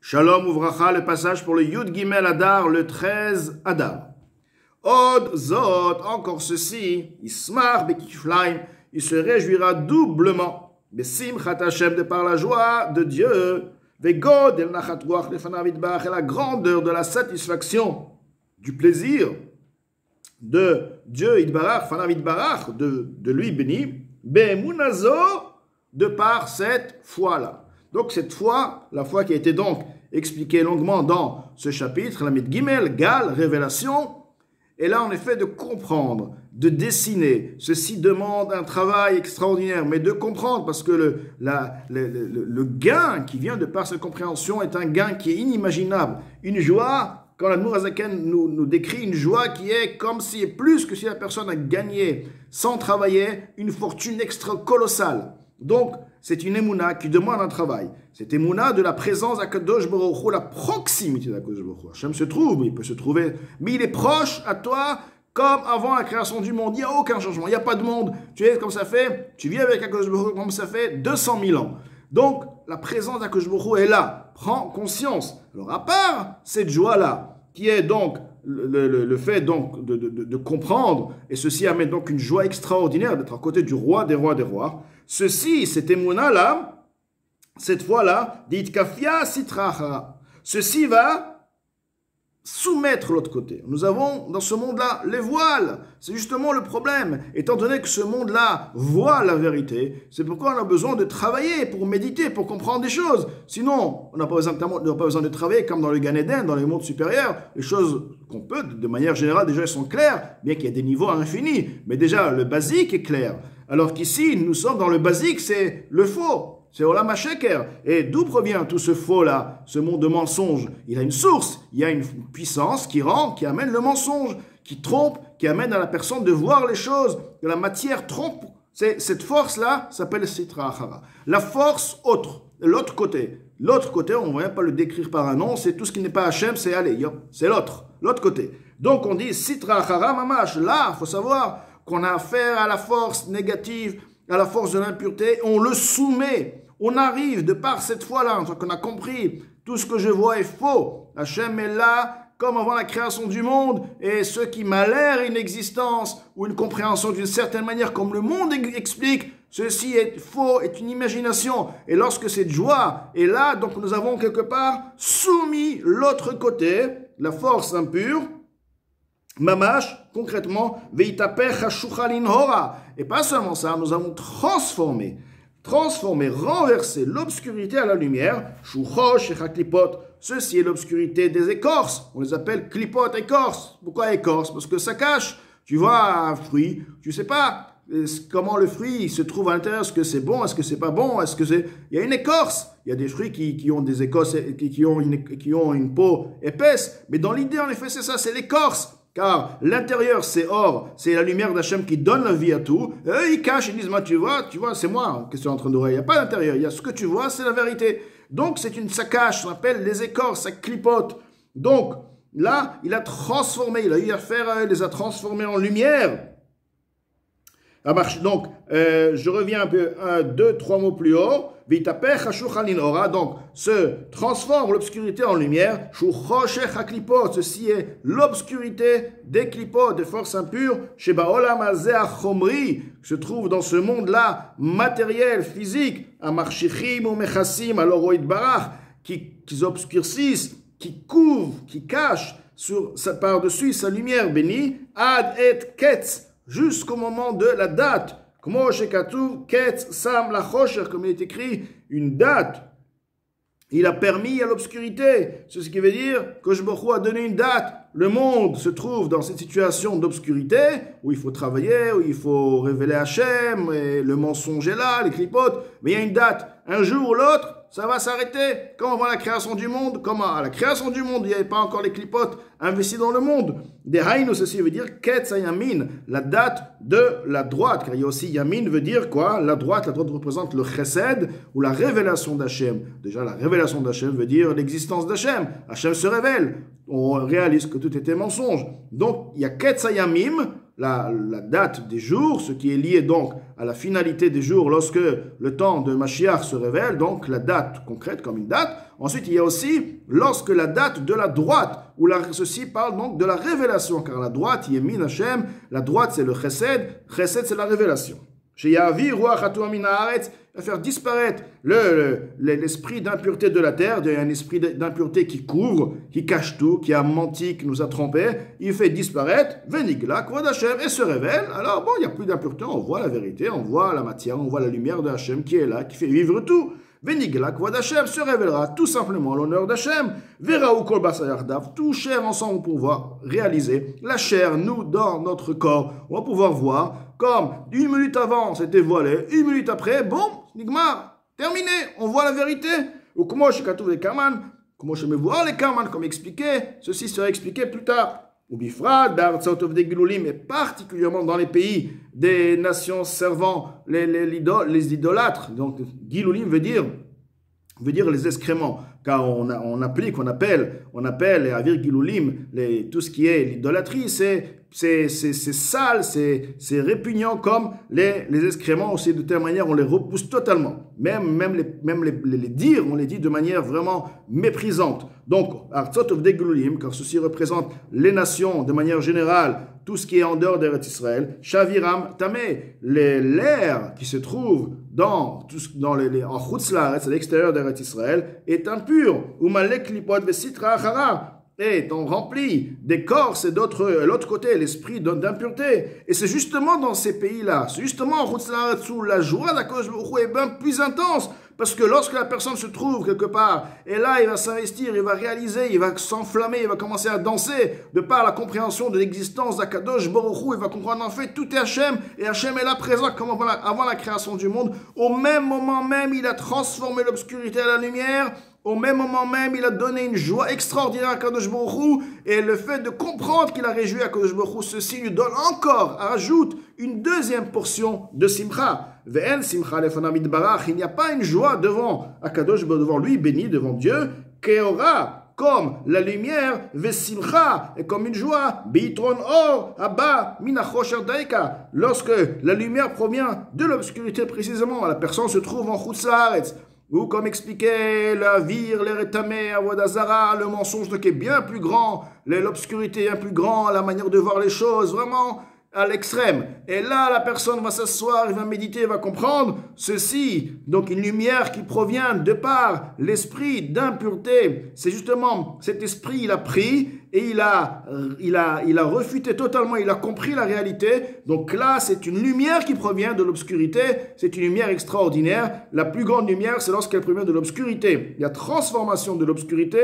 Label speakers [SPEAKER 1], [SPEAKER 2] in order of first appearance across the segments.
[SPEAKER 1] Shalom Uvracha, le passage pour le Yud Gimel Adar, le 13 Adar. Od Zot, encore ceci, Ismar Bekiflaim, il se réjouira doublement. Besimchat Hashem, de par la joie de Dieu. Vegod el nachat ruach lefanav yitbarach, et la grandeur de la satisfaction, du plaisir de Dieu Yitbarach, fanav yitbarach, de lui béni. Be'emunazo, de par cette foi-là. Donc cette foi, la foi qui a été donc expliquée longuement dans ce chapitre, la Mit Gimel, Gal, révélation, et là en effet de comprendre, de dessiner. Ceci demande un travail extraordinaire, mais de comprendre, parce que le gain qui vient de par cette compréhension est un gain qui est inimaginable. Une joie, quand l'Admour Hazaken nous décrit une joie qui est comme si, plus que si la personne a gagné, sans travailler, une fortune extra colossale. Donc, c'est une émouna qui demande un travail. Cette émouna de la présence d'Akadosh Baruch Hu, la proximité d'Akadosh Baruch Hu. Hachem se trouve, il peut se trouver, mais il est proche à toi comme avant la création du monde. Il n'y a aucun changement, il n'y a pas de monde. Tu es comme ça fait, tu vis avec Akadosh Baruch Hu comme ça fait 200 000 ans. Donc, la présence d'Akadosh Baruch Hu est là. Prends conscience. Alors, à part cette joie-là, qui est donc le fait donc de comprendre, et ceci amène donc une joie extraordinaire d'être à côté du roi des rois des rois. Ceci, cette émouna-là, cette fois-là, dit kafia sitrachara. Ceci va soumettre l'autre côté. Nous avons dans ce monde-là les voiles. C'est justement le problème. Étant donné que ce monde-là voit la vérité, c'est pourquoi on a besoin de travailler pour méditer, pour comprendre des choses. Sinon, on n'a pas besoin de travailler comme dans le Gan Eden, dans les mondes supérieurs. Les choses qu'on peut, de manière générale, déjà elles sont claires, bien qu'il y ait des niveaux infinis. Mais déjà, le basique est clair. Alors qu'ici, nous sommes dans le basique, c'est le faux. C'est Olam HaSheker. Et d'où provient tout ce faux-là, ce monde de mensonge? Il a une source, il y a une puissance qui amène le mensonge, qui trompe, qui amène à la personne de voir les choses, que la matière trompe. Cette force-là s'appelle Sitra Achara. La force autre, l'autre côté. L'autre côté, on ne va pas le décrire par un nom, c'est tout ce qui n'est pas Hachem, c'est allez, c'est l'autre côté. Donc on dit Sitra Achara Mamash. Là, il faut savoir qu'on a affaire à la force négative, à la force de l'impureté, on le soumet. On arrive, de par cette foi-là, qu'on a compris, tout ce que je vois est faux. Hachem est là, comme avant la création du monde, et ce qui m'a l'air une existence, ou une compréhension d'une certaine manière, comme le monde explique, ceci est faux, est une imagination. Et lorsque cette joie est là, donc nous avons quelque part soumis l'autre côté, la force impure, Mamash, concrètement, et pas seulement ça, nous avons transformé, renversé l'obscurité à la lumière. Ceci est l'obscurité des écorces. On les appelle klipot, écorces. Pourquoi écorces? Parce que ça cache. Tu vois un fruit, tu sais pas comment le fruit se trouve à l'intérieur. Est-ce que c'est bon? Est-ce que c'est pas bon? Est-ce que c'est... Il y a une écorce. Il y a des fruits qui ont des écorces, qui ont une peau épaisse. Mais dans l'idée, en effet, c'est ça, c'est l'écorce. Car l'intérieur, c'est or, c'est la lumière d'Hachem qui donne la vie à tout. Et eux, ils cachent, ils disent, tu vois, c'est moi qui suis en train d'oreiller. Il n'y a pas d'intérieur, il y a ce que tu vois, c'est la vérité. Donc, ça cache, on appelle les écorces, ça clipote. Donc, là, il a transformé, il a eu affaire à eux, il les a transformés en lumière. Donc, je reviens un peu, 2, 3 mots plus haut. Donc, se transforme l'obscurité en lumière. Ceci est l'obscurité des clipots, des forces impures. Se trouve dans ce monde-là, matériel, physique, qui obscurcissent, qui couvrent, qui cachent par-dessus sa lumière bénie, ad et ketz, jusqu'au moment de la date. Comme il est écrit, une date. Il a permis à l'obscurité. C'est ce qui veut dire que Baruch Hu a donné une date. Le monde se trouve dans cette situation d'obscurité où il faut travailler, où il faut révéler Hachem, et le mensonge est là, les clipotes. Mais il y a une date. Un jour ou l'autre, ça va s'arrêter. Comme avant la création du monde, comme à la création du monde, il n'y avait pas encore les clipotes investis dans le monde. Des haïnos, ceci veut dire Ketz Yamin, la date de la droite. Car il y a aussi Yamin veut dire quoi? La droite représente le chesed ou la révélation d'Hachem. Déjà, la révélation d'Hachem veut dire l'existence d'Hachem. Hachem se révèle. On réalise que tout était mensonge. Donc, il y a Ketz Yamim, la date des jours, ce qui est lié donc à la finalité des jours lorsque le temps de Mashiach se révèle, donc la date concrète comme une date. Ensuite, il y a aussi lorsque la date de la droite, où ceci parle donc de la révélation, car la droite, Yemin Hashem, la droite c'est le Chesed, Chesed c'est la révélation. Chez Yavi, Ruach Hatoa min haaretz, va faire disparaître l'esprit d'impureté de la terre, un esprit d'impureté qui couvre, qui cache tout, qui a menti, qui nous a trompés. Il fait disparaître, Venigla, Kvod Hashem, et se révèle. Alors bon, il n'y a plus d'impureté, on voit la vérité, on voit la matière, on voit la lumière de Hashem qui est là, qui fait vivre tout. Venigla, Kvod Hashem, se révélera tout simplement l'honneur d'Hashem. Verraou kol basayardav, tout chair ensemble pour pouvoir réaliser. La chair, nous, dans notre corps, on va pouvoir voir comme 1 minute avant c'était voilé, 1 minute après, bon, Nigmar, terminé, on voit la vérité. Ou comment je katouv les kaman, comment je me vois les kaman, comme expliqué, ceci sera expliqué plus tard. Ou bifra, d'artsot of des gilulim, et particulièrement dans les pays des nations servant les idolâtres. Donc, gilulim veut dire les excréments, car on appelle, et avir gilulim, tout ce qui est l'idolâtrie, c'est sale, c'est répugnant comme les excréments aussi, de telle manière on les repousse totalement. Même les dire, on les dit de manière vraiment méprisante. Donc, Artsot of Gilulim, car ceci représente les nations de manière générale, tout ce qui est en dehors d'Eretz Israël, Shaviram Tameh, l'air qui se trouve en Chutz Laaretz, à l'extérieur d'Eretz Israël, est impur. Umalek lipot vesitra achara, est rempli d'écorce et l'autre côté, l'esprit d'impureté. Et c'est justement dans ces pays-là, c'est justement en Chutz Laaretz où la joie d'Akadosh Baruch Hu est bien plus intense. Parce que lorsque la personne se trouve quelque part, et là il va s'investir, il va réaliser, il va s'enflammer, il va commencer à danser, de par la compréhension de l'existence d'Akadosh Baruch Hu, il va comprendre en fait tout est Hachem, et Hachem est là présent comme avant la création du monde. Au même moment même, il a transformé l'obscurité à la lumière. Au même moment même, il a donné une joie extraordinaire à Kadosh Baruch Hu, et le fait de comprendre qu'il a réjoui à Kadosh Baruch Hu, ceci lui donne encore, ajoute une deuxième portion de simcha. Ve'en simcha lefanam yitbarach, il n'y a pas une joie devant Akadosh Baruch Hu, devant lui, béni, devant Dieu, keora, comme la lumière, ve'simcha, et comme une joie, beitron or, abba, minachosher daika, lorsque la lumière provient de l'obscurité précisément, la personne se trouve en Chutz Laaretz. Ou comme expliquait la vire, les rétamés, Avodazara, le mensonge qui est bien plus grand, l'obscurité bien plus grand, la manière de voir les choses, vraiment à l'extrême. Et là, la personne va s'asseoir, il va méditer, il va comprendre ceci. Donc une lumière qui provient de par l'esprit d'impureté. C'est justement cet esprit, il a pris et il a refuté totalement, il a compris la réalité. Donc là, c'est une lumière qui provient de l'obscurité. C'est une lumière extraordinaire. La plus grande lumière, c'est lorsqu'elle provient de l'obscurité. Il y a transformation de l'obscurité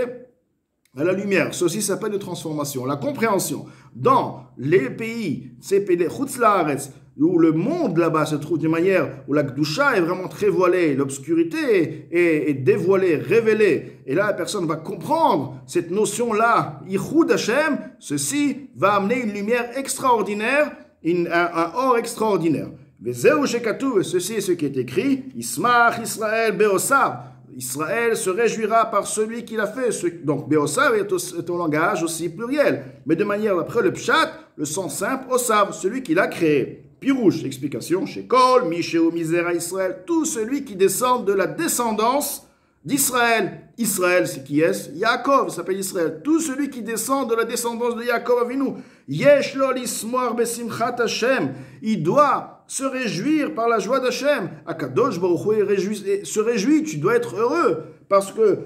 [SPEAKER 1] à la lumière. Ceci s'appelle de transformation. La compréhension. Dans les pays, les Chutz Laaretz, où le monde là-bas se trouve d'une manière où la Kedusha est vraiment très voilée, l'obscurité est dévoilée, révélée. Et là, la personne va comprendre cette notion-là. Yichud Hashem, ceci va amener une lumière extraordinaire, un or extraordinaire. Vezeu shekatuv, ceci est ce qui est écrit. Ismach Israël beosav. Israël se réjouira par celui qui l'a fait. Donc, Beosav est au langage aussi pluriel. Mais de manière, après le Pshat, le sens simple, Osav, celui qui l'a créé. Pirouche, explication, Shekol, Misheu, Misera, Israël, tout celui qui descend de la descendance d'Israël. Israël, c'est qui est? Yaakov, il s'appelle Israël. Tout celui qui descend de la descendance de Yaakov Avinu. Yesh lo lismoar besimchat Hashem. Il doit se réjouir par la joie d'Hachem. Akadosh Baruch Hu se réjouit, tu dois être heureux. Parce que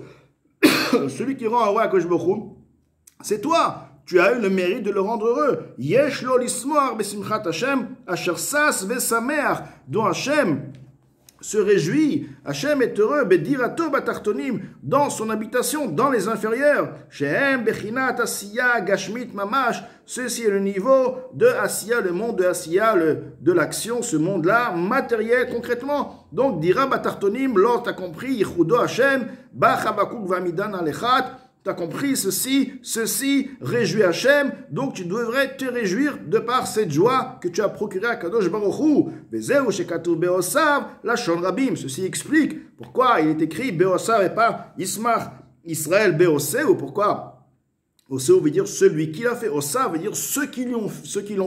[SPEAKER 1] celui qui rend heureux Akadosh Baruch Hu, c'est toi. Tu as eu le mérite de le rendre heureux. Yesh lo lismoar besimchat Hashem, asher sas vesameach, dont Hachem se réjouit. Hachem est heureux, bedirato batartonim, dans son habitation, dans les inférieurs. Shehem bechinat asiya gashmit mamash. Ceci est le niveau de Asiya, le monde de Asiya, de l'action, ce monde-là, matériel, concrètement. Donc, dira batartonim, l'or, t'as compris, yichudo Hachem, bachabakuk vamidan alechat. Tu as compris ceci réjouit Hachem, donc tu devrais te réjouir de par cette joie que tu as procurée à Kadosh Baruch Hu. Vezeu shekatuv beosav, lashon rabim. Ceci explique pourquoi il est écrit beosav et pas Ismach Israël beoseu, ou pourquoi Oseo veut dire celui qui l'a fait. Osa veut dire ceux qui l'ont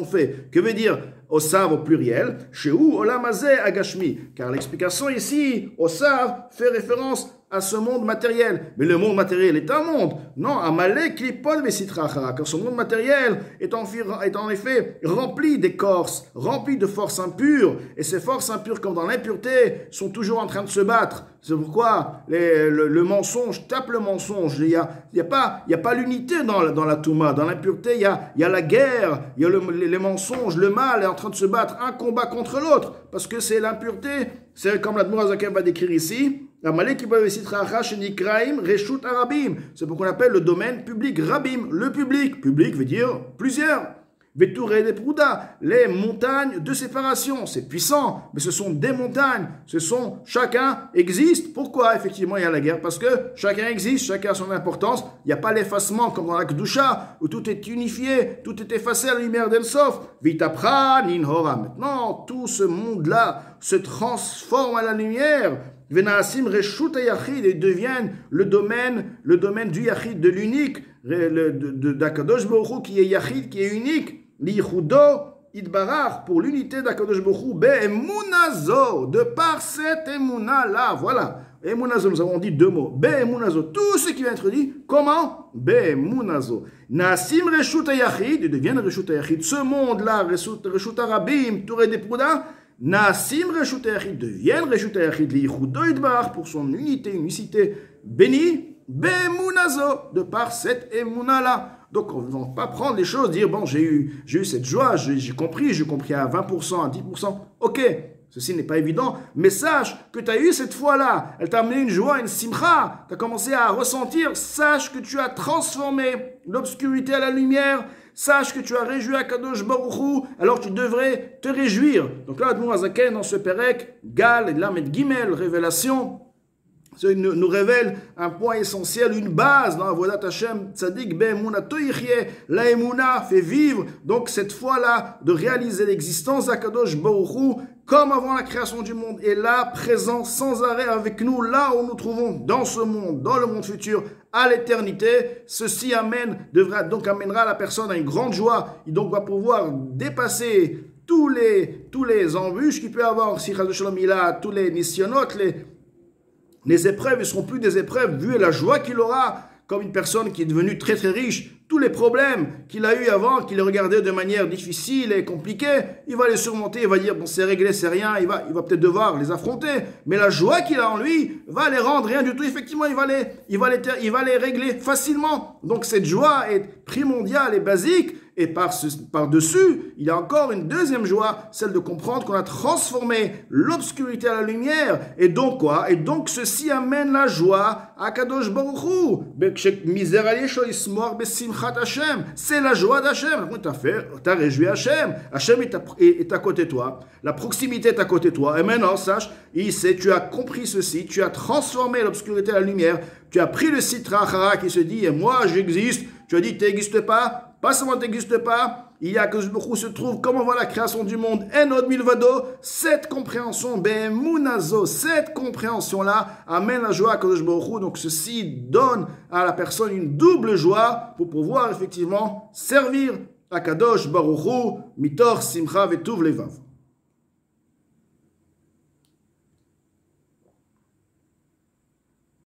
[SPEAKER 1] fait. Que veut dire Osav au pluriel? Chez où Olamazé Agashmi. Car l'explication ici, Osav fait référence à ce monde matériel. Mais le monde matériel est un monde. Non, Amalek Klipod Vesitra Achara. Car ce monde matériel est en effet rempli d'écorce, rempli de forces impures. Et ces forces impures, comme dans l'impureté, sont toujours en train de se battre. C'est pourquoi le mensonge tape le mensonge. Il y a pas l'unité dans la Touma. Dans l'impureté, il y a la guerre, il y a les mensonges, le mal est en train de se battre, un combat contre l'autre. Parce que c'est l'impureté. C'est comme l'Admour HaZaken va décrire ici. C'est pourquoi on appelle le domaine public, Rabim, le public. Public veut dire plusieurs. Les montagnes de séparation, c'est puissant, mais ce sont des montagnes, chacun existe. Pourquoi effectivement il y a la guerre? Parce que chacun existe, chacun a son importance, il n'y a pas l'effacement comme dans la Kedusha, où tout est unifié, tout est effacé à la lumière d'Ensof. Vitapra, Ninhora. Maintenant, tout ce monde-là se transforme à la lumière. Venaasim Reshut Yachid et deviennent le domaine du Yachid, de l'unique, d'Akadosh Baruch Hu qui est Yachid, qui est unique. Lichudo Idbarach, pour l'unité d'Akadosh Baruch Hu, Be'emunazo, de par cette Emuna-là, voilà. Emunazo, nous avons dit deux mots. Be'emunazo, tout ce qui vient être dit, comment? Be'emunazo. Naasim Reshut Yachid, ils deviennent Reshut Yachid. Ce monde-là, Reshut Arabim, Touré des Prouda, Naasim Reshut Yachid, deviennent Reshut Yachid, Lichudo Idbarach, pour son unicité bénie, Be'emunazo, de par cette Emuna-là. Donc, on ne va pas prendre les choses, dire, bon, j'ai eu cette joie, j'ai compris à 20%, à 10%. Ok, ceci n'est pas évident, mais sache que tu as eu cette foi-là. Elle t'a amené une joie, une simcha. Tu as commencé à ressentir. Sache que tu as transformé l'obscurité à la lumière. Sache que tu as réjoui à Kadosh Baruch Hu. Alors, tu devrais te réjouir. Donc là, Admour HaZaken, dans ce Perek, Gal et Lamed Gimel, révélation, nous révèle un point essentiel, une base dans Avodat Hashem, Tzadik Be'emuna Toyichye, la Emuna fait vivre, donc cette fois-là, de réaliser l'existence d'Akadosh Baruch Hu, comme avant la création du monde, et là, présent sans arrêt avec nous, là où nous trouvons, dans ce monde, dans le monde futur, à l'éternité. Ceci amènera la personne à une grande joie, il donc va pouvoir dépasser tous les embûches qu'il peut avoir, si Chas Shalom il a, tous les nisyonotes, les épreuves ne seront plus des épreuves, vu la joie qu'il aura, comme une personne qui est devenue très très riche. Tous les problèmes qu'il a eu avant, qu'il regardait de manière difficile et compliquée, il va les surmonter, il va dire, bon c'est réglé, c'est rien, il va peut-être devoir les affronter, mais la joie qu'il a en lui va les rendre rien du tout. Effectivement, il va les régler facilement. Donc cette joie est primordiale et basique, et par-dessus, il y a encore une deuxième joie, celle de comprendre qu'on a transformé l'obscurité à la lumière. Et donc quoi? Et donc ceci amène la joie à Kadosh Baruch Hu. C'est la joie d'Hachem. Tu as réjoui Hachem. Hachem est à côté de toi. La proximité est à côté de toi. Et maintenant, sache, tu as compris ceci, tu as transformé l'obscurité à la lumière. Tu as pris le Sitra Achara qui se dit, et moi j'existe. Tu as dit, tu n'existes pas. Pas seulement tu n'existes pas, il y a que beaucoup se trouve comme avant la création du monde, Enod Milvado, cette compréhension, Be'emunazo, cette compréhension-là amène la joie à Kadosh Baruch Hu. Donc ceci donne à la personne une double joie pour pouvoir effectivement servir à Kadosh Baruch Hu, Mitor Simcha Vetuv Levav.